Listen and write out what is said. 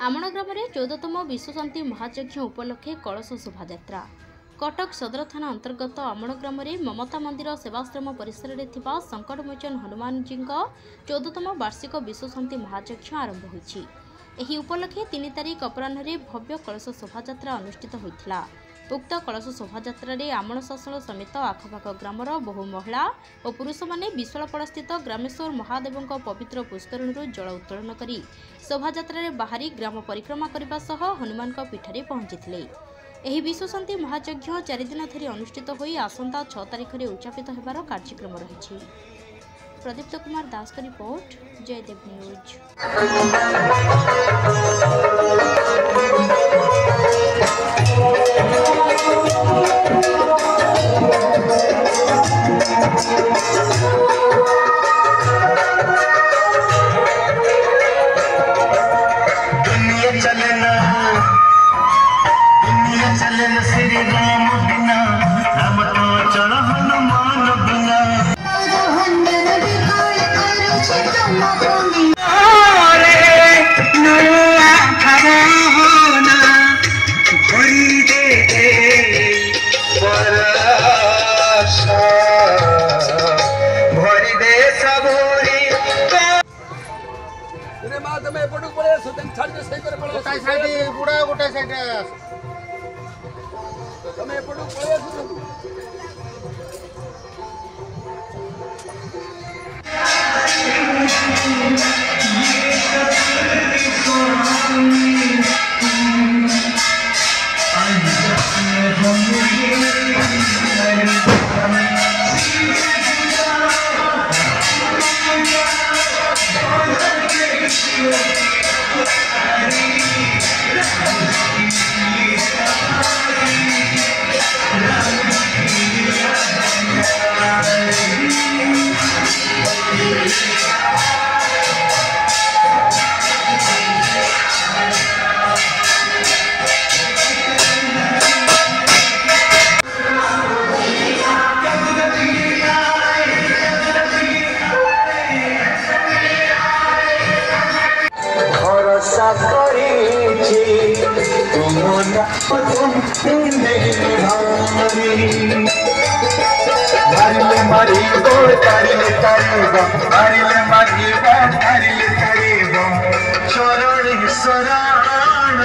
ଆମଣ ଗ୍ରାମରେ 14ତମ ବିଶ୍ୱଶାନ୍ତି ମହାଯଜ୍ଞ ଉପଲକ୍ଷେ କଳସ ଶୋଭାଯାତ୍ରା। କଟକ ସଦର ଥାନା अंतर्गत ଆମଣ ଗ୍ରାମରେ ମମତା ମନ୍ଦିର ସେବାଶ୍ରମ ପରିସରରେ ଥିବା ସଂକଟମୋଚନ ହନୁମାନଜୀଙ୍କ 14ତମ ବାର୍ଷିକ ବିଶ୍ୱଶାନ୍ତି ମହାଯଜ୍ଞ ଆରମ୍ଭ ହୋଇଛି। ଏହି ଉପଲକ୍ଷେ 3 ତାରିଖ ଅପରାହ୍ନରେ ଭବ୍ୟ କଳସ ଶୋଭାଯାତ୍ରା ଅନୁଷ୍ଠିତ ହୋଇଥିଲା। उक्त कलश शोभायात्रा आमण शासन समेत आखपाख ग्रामर बहु महिला और पुरुष माने विश्वलपड़ा स्थित ग्रामेश्वर महादेव पवित्र पुष्करणीरू जल उत्तोलन कर शोभायात्रा बाहरी ग्राम परिक्रमा करने सह हनुमान पीठरे पहुंची। एही विश्वशांति महायज्ञ 4 दिन धरी अनुष्ठित होई आसंता 6 तारिख में उच्चापित होबार कार्यक्रम रही। प्रदीप्त कुमार दास का रिपोर्ट, जयदेव न्यूज। चलन श्री राम बिना राम तो चल हनुमान बिना बुढ़ा गोटे साइड તમે પડું પડે છે मारी गो तारिले तारिबो मारिले मारिबो तारिले तारिबो शरण शरण